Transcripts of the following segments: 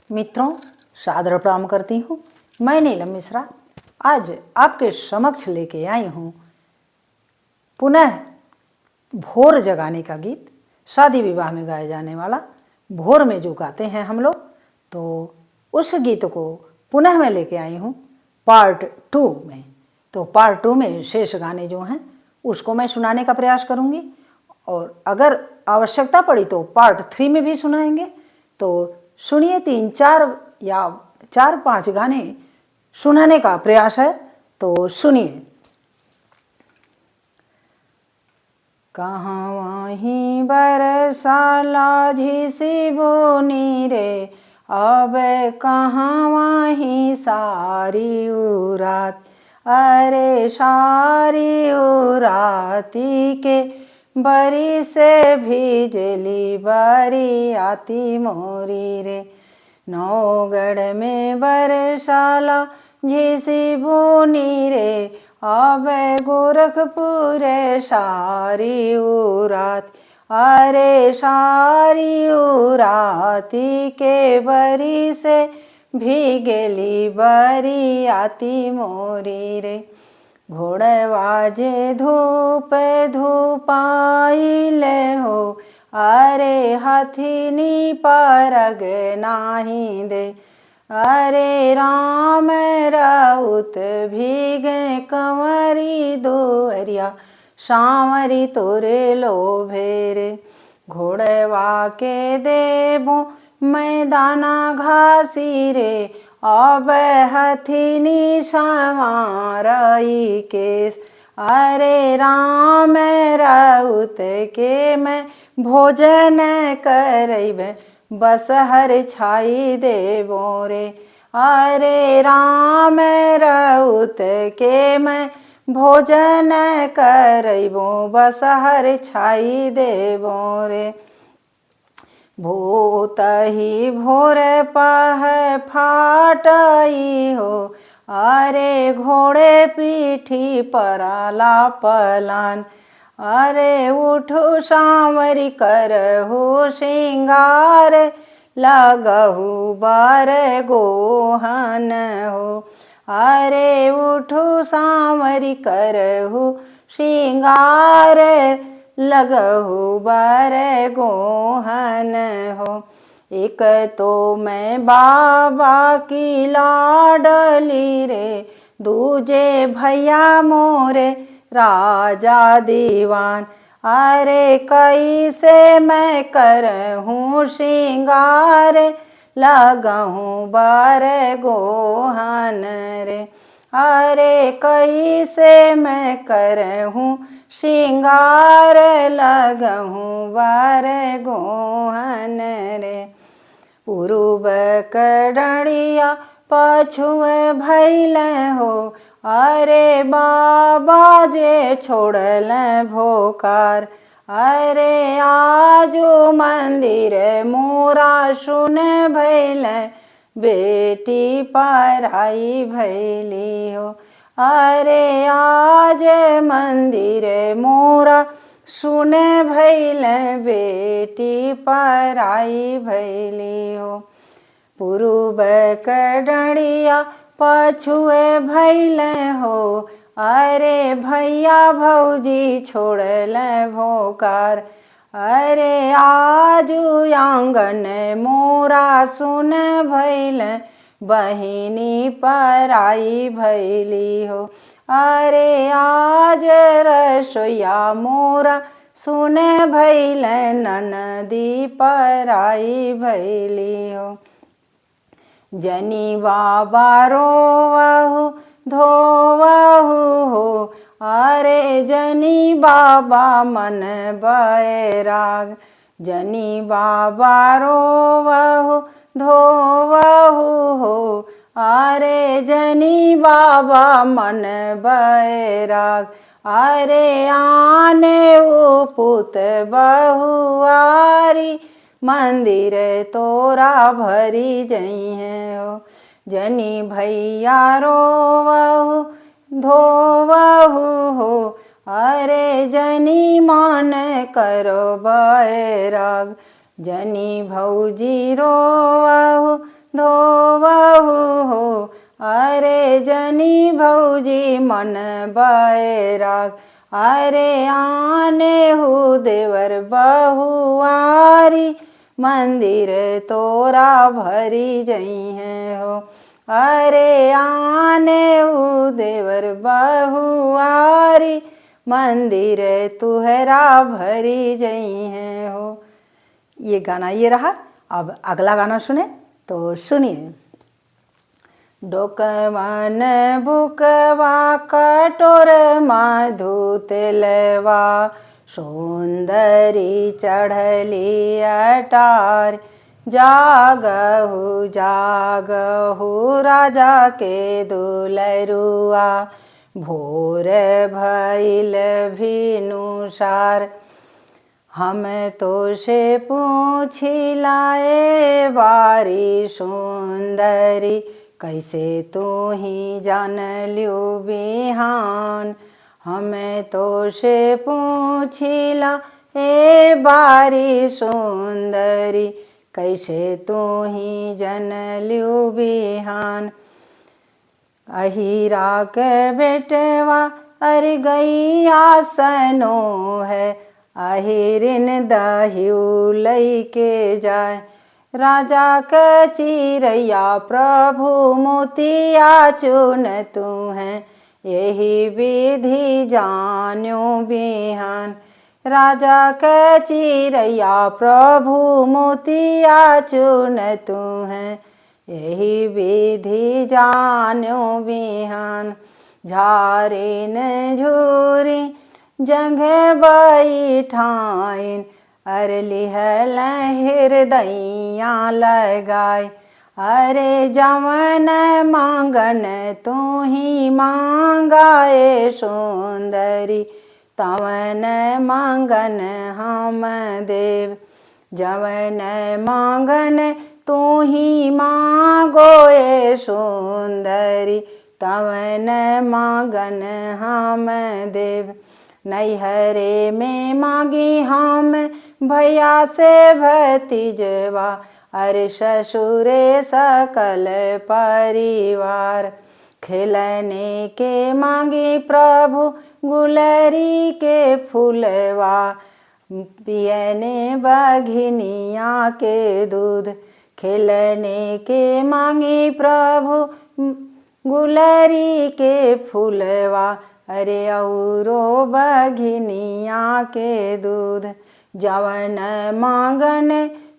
मित्रों, सादर प्रणाम करती हूँ। मैं नीलम मिश्रा आज आपके समक्ष लेके आई हूँ पुनः भोर जगाने का गीत। शादी विवाह में गाया जाने वाला भोर में जो गाते हैं हम लोग, तो उस गीत को पुनः मैं लेके आई हूँ पार्ट 2 में। तो पार्ट 2 में शेष गाने जो हैं उसको मैं सुनाने का प्रयास करूँगी, और अगर आवश्यकता पड़ी तो पार्ट 3 में भी सुनाएंगे। तो सुनिए, 3-4 या 4-5 गाने सुनाने का प्रयास है, तो सुनिए। कहाँ वहीं बरसाला झिसी बोनी रे, अब कहाँ वहीं सारी उरात, अरे सारी उराती के बरी से भीजली बरी आती मोरी रे। नौगढ़ में बरसाला झिसी बोनी रे, अब गोरखपुर सारी उरात, अरे सारी उराती के बरी से भीगली बरी आती मोरी रे। घोड़वाजे धूप धूपाइले हो, अरे हाथीनी परग नाही दे, अरे राम राउत भीगे कंवरी दुअरिया, सांवरी तोरे लोभे रे। घोड़वा के देबो मैदाना घासी रे, अब हथिनी संवारई केस, अरे राम राउत के मैं भोजन करैबे, बस हर छाई देबो रे। अरे राम राउत के मैं भोजन करैबो, बस हर छाई देबो रे। भूतही भोर पह फाटई हो, अरे घोड़े पीठी परला पलान, अरे उठू सांवरी करहु श्रृंगार, लगहु बार गोहन हो, अरे उठू सांवरी करहु श्रृंगार, लगहु बार गोहन हो। एक तो मैं बाबा की लाडली रे, दूजे भैया मोरे राजा दीवान, अरे कैसे मैं करहूँ श्रृंगार, लगहूँ बार गोहन रे। अरे कैसे मैं करहूँ श्रृंगार, लगहूँ बार गोहन रे। पूर्व कड़िया पछुए भैल हो, अरे बाबा जे छोड़ल भोकार, अरे आजू मंदिर मोरा सुन भैल, बेटी पराई भैली हो, अरे आज मंदिर मोरा सुन भैल, बेटी पराई भैली हो। पूर्व कड़िया पछुए भैल हो, अरे भैया भौजी छोड़ल भोकार, अरे आजू आंगन मोरा सुन भैल, बहिनी पराई भैली हो, अरे आज रसोया मोरा सुन भैल, ननदी पराई भैली हो। जनी बाबा रोवहु धोवहु हो, अरे जनी बाबा मन बैराग, जनी बाबा रोवहु धोवहु हो, अरे जनी बाबा मन बैराग, अरे आने उपुत बहुआरी, मंदिर तोरा भरी जई है हो। जनी भैया रोवहु धोवहु हो, अरे जनी मान करो बैराग, जनी भौजी रोवहु जी मन बैराग। अरे आने हूँ देवर बहुआरी, मंदिर तोरा भरी जई है हो। अरे आने हूँ देवर बहुआरी, मंदिर तुहरा भरी जई है हो। ये गाना ये रहा। अब अगला गाना सुने तो सुनिए। डोकवन बुकवा कटोर मधु तेलवा, सुंदरी चढ़ली अटार। जागहु जागहु राजा के दुलरुआ, भोर भइल भिनुसार। हम तो से पूछी लाए बारी सुंदरी, कैसे तू ही जान लियो बिहान। हमें तो से पूछी लाए बारी सुंदरी, कैसे तू ही जान लियो बिहान। अहिरा के बेटवा अरे गई आसनो है, अहिरिन दहिउ लई के जाए। राजा के चिरैया प्रभु मोतिया चुन तू है, यही विधि जान्यो बिहान। राजा के चिरैया प्रभु मोतिया चुन तू है, यही विधि जान्यो बिहान। झारिन झूरी जंघ बैठाइन, अरे लिहल हृदया लगाए। अरे जवन मांगन तू ही मांगाए सुंदरी, तवन मांगन हम देव। जवन मांगन तू ही मांगोए सुंदरी, तवन मांगन हम देव। नैहरे में मांगी हम भैया से भतीजवा, अरे ससुरे सकल परिवार। खिलने के मांगी प्रभु गुलरी के फूलवा, पियने बघिनिया के दूध। खिलने के मांगी प्रभु गुलरी के फूलवा, अरे औरो बघिनिया के दूध। जवन मांगन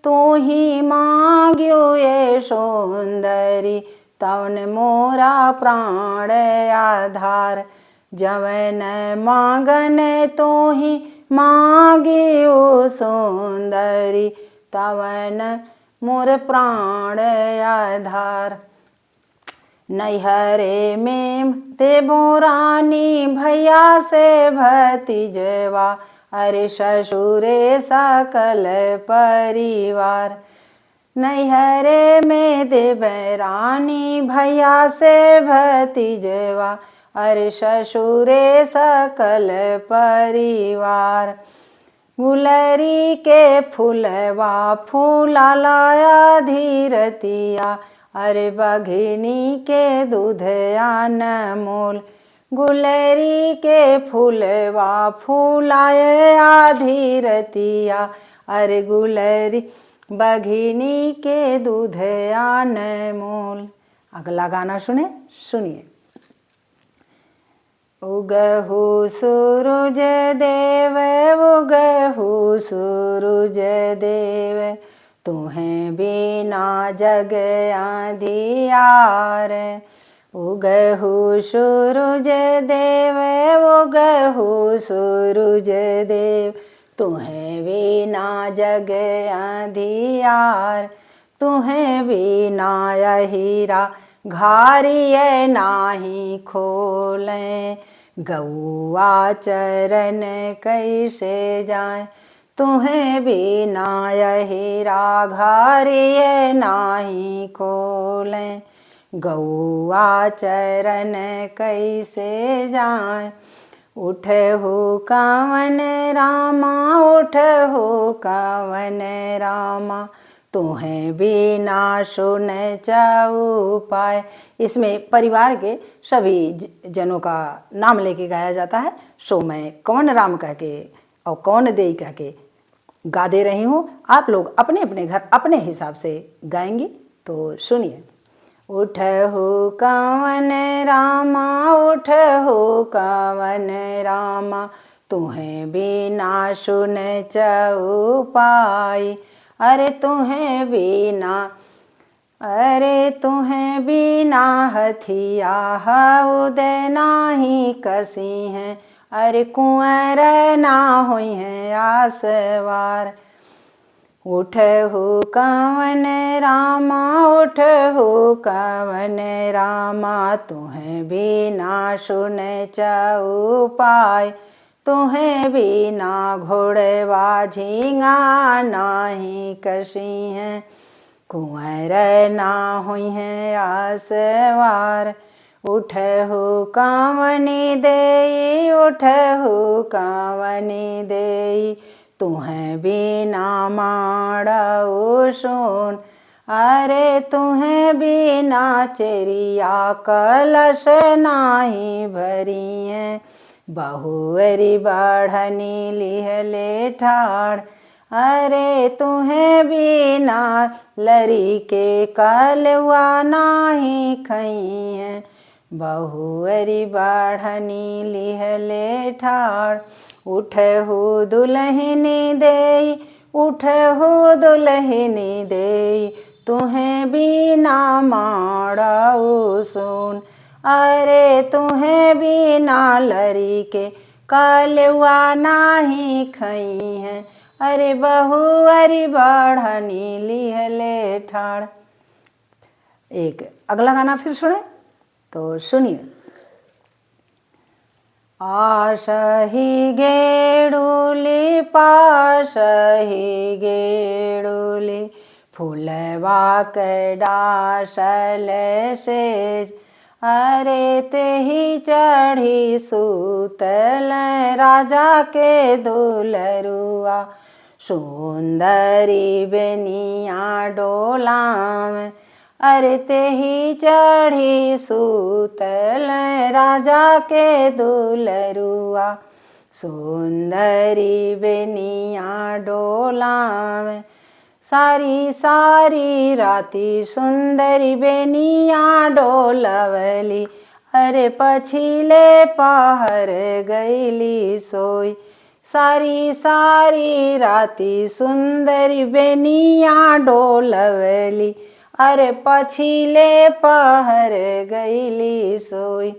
तू ही मांग्यो ये सुंदरी, तवन मोरा प्राण आधार। जवन मांगन तू ही मांगियो सुंदरी, तवन मोर प्राण आधार। नैहरे में देबो रानी भैया से भतीजवा, अरे ससुरे सकल परिवार। नैहरे में देबे रानी भैया से भतीजवा, अरे ससुरे सकल परिवार। गुलरी के फूलवा फूला लाया धीरतिया, अरे बघिनी के दूध अनमोल। गुलरी के फूलवा फूलाए धीरतिया, अरे गुलरी बघिनी के दूध अनमोल। अगला गाना सुनिए। उगहु सूरज देव, उगहु सूरज देव, तुम्हें बिना जग अंधियार। उगहु सूरज देव, उगहु सूरज देव, तुम्हें बिना जग अंधियार। तुम्हें बिना हीरा घारिये नाही खोलें, गौआ चरण कैसे जाए। तुम्हें बिना हीरा घारिये नाही खोलें, गौआ चरण कैसे जाए। उठहु कवन रामा, उठहु कवन रामा, तुम्हें बिना सुन जाऊ पाए। इसमें परिवार के सभी जनों का नाम लेके गाया जाता है। सो मैं कौन राम कह के और कौन देई कह के गा दे रही हूँ। आप लोग अपने अपने घर अपने हिसाब से गाएंगी, तो सुनिए। उठहु कवन रामा, उठहु कवन रामा, तुम्हें बिना सुन जाऊ पाई। अरे तुम्हें बिना, अरे तुम्हें बिना हथिया उदय नाही कसी हैं। अरे कुंवर ना हुई हैं आसवार। उठहु कवन रामा, उठहु कवन रामा, तुम्हें बिना सुन जाऊ पाए। तुम्हें बिना घोड़वा झींगा नाही कसी हैं। कुंवर ना हुई हैं आसवार। उठहु कावनी देई, उठहु कावनी देई, तुम्हें बिना माड़ऊ सुन। अरे तुम्हें बिना चेरिया कलश नाही भरी हैं। बहुअरी बढ़नी लिहले ठाड़। अरे तुम्हें बिना लरी के कलवा नाही खई हैं। बहुअरी बढ़नी लिहले ठाड़। उठहु दुल्हनी देई, उठहु दुल्हनी देई, तुम्हें बिना माड़ऊ सुन। अरे तुम्हें बिना लरी के कलवा नाही खई हैं। अरे बहुअरी बढ़नी लिहले ठाड़। एक अगला गाना फिर सुने, तो सुनिए। आशही गेड़ुली पाशही गेड़ुली, फूलवा के डासल सेज। अरे तेही चढ़ी सूतल राजा के दुलरुआ, सुंदरी बेनिया डोलाम। अरे तेही चढ़ी सूतल राजा के दुलरुआ, सुंदरी बेनिया डोलाम। सारी सारी राती सुंदरी बेनिया डोलवली, अरे पछिले पहर गईली सोई। सारी सारी राती सुंदरी बेनिया डोलवली, अरे पछिले पहर गईली सोई।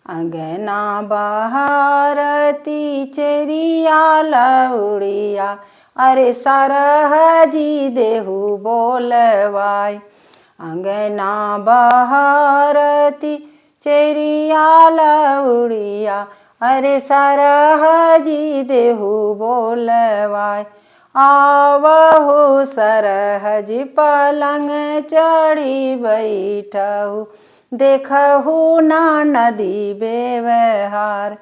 अंगना बहारती चेरिया लउड़िया, अरे सरहजी देहु बोलवाई। अंगना बहारती चेरिया लउड़िया, अरे सरहजी देहु बोलवाई। आवहु सरहज पलंग चढ़ी बैठहु, देखहु ना नदी बेवहार।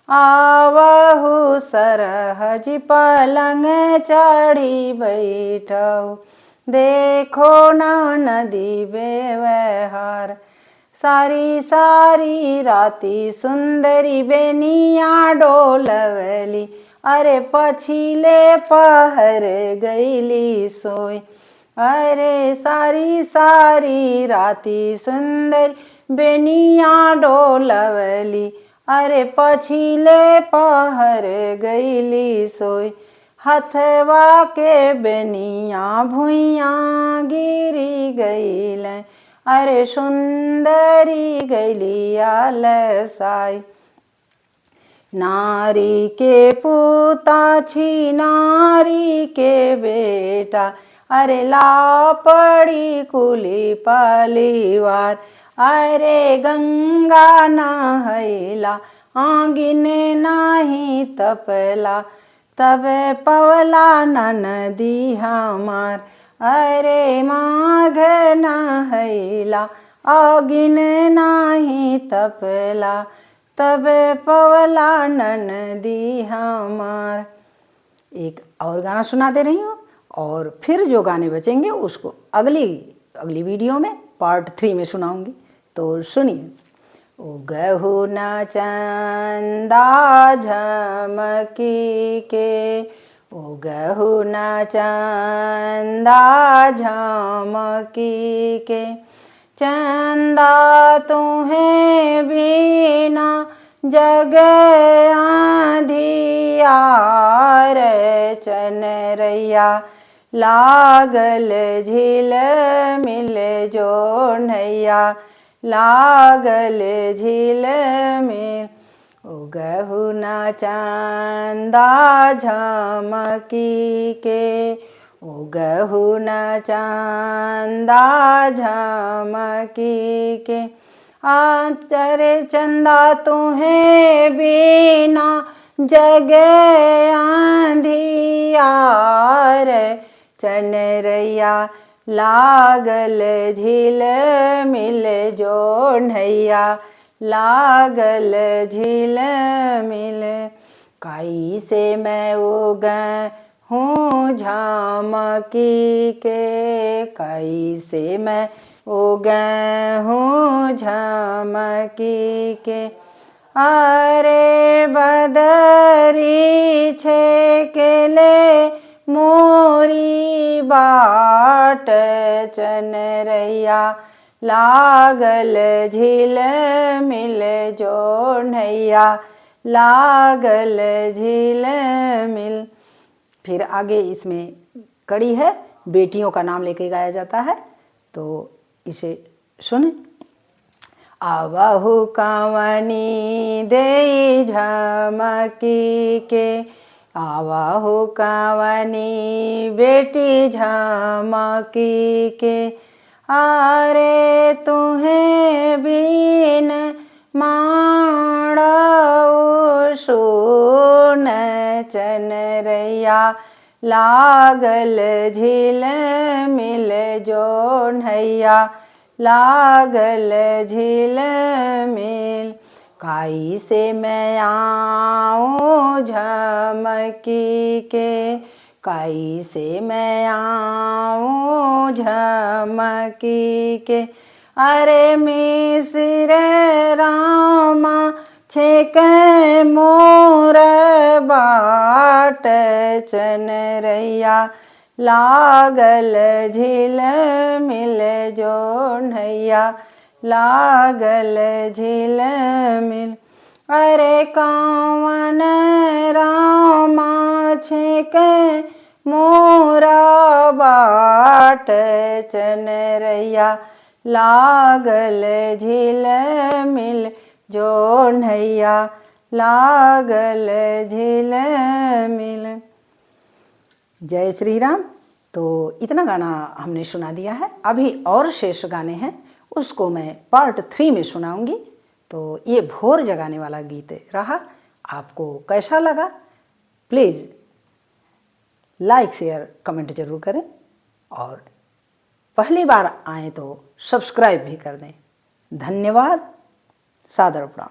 आवहु सरहज पलंग चढ़ी बैठहु, देखो ना नदी बेवहार। सारी सारी राती सुंदरी बेनिया डोलवली, अरे पछिले पहर गईली सोई। अरे सारी सारी राती सुंदरी बेनिया डोलवली, अरे पछिले पहर गईली सोई। हथवा के बेनिया भुइया गिरी गईल, अरे सुंदरी गईली आलसाई। नारी के पूता छी नारी के बेटा, अरे लापड़ी कुली परिवार। अरे गंगा नहैला आंगिन नाही तपला, तब पवला नदी हमार। अरे माघ नहैला आगिन नाही तपला, तब पवला नदी हमार। एक और गाना सुना दे रही हूँ, और फिर जो गाने बचेंगे उसको अगली वीडियो में पार्ट 3 में सुनाऊंगी। तो सुनिए। उगहु न चंदा झमकी के, उगहु न चंदा झमकी के, चंदा तुम्हें बिना जग अंधियार, चनरैया लागल झिल मिल जो नैया, लागल झिल मिल। उगहु न चंदा झमकी के, उगहु न चंदा झमकी के, आंतर चंदा तुम्हें बिना जग अंधियार, चनरैया लागल झिल मिल जो नैया, लागल झिल मिल। काई से मैं उगहूँ झमकी के, काई से मैं उगहूँ झमकी के, अरे बदरी छेकेले मोरी बाट, चनरैया लागल झिल मिल जो नैया, लागल झिल मिल। फिर आगे इसमें कड़ी है, बेटियों का नाम लेके गाया जाता है, तो इसे सुने। आवहु कांवनी देई झमकी के, आवहु कांवनी बेटी झमकी के, अरे तुम्हें बिन माड़ऊ सुन, चनरैया लागल झिल मिल जो नैया, लागल झिल मिल। काई से मैं आऊँ झमकी के, काई से मैं आऊँ झमकी के, अरे मिसिर रामा छेक मोर बाट, चनरैया लागल झिल मिल जो नैया, लागल झिल मिल। अरे कावन रामा छेक मोरा बाट, चनरैया लागल झिल मिल जो नैया, लागल झिल मिल। जय श्री राम। तो इतना गाना हमने सुना दिया है, अभी और शेष गाने हैं, उसको मैं पार्ट 3 में सुनाऊंगी। तो ये भोर जगाने वाला गीत रहा, आपको कैसा लगा प्लीज़ लाइक शेयर कमेंट जरूर करें, और पहली बार आए तो सब्सक्राइब भी कर दें। धन्यवाद, सादर प्रणाम।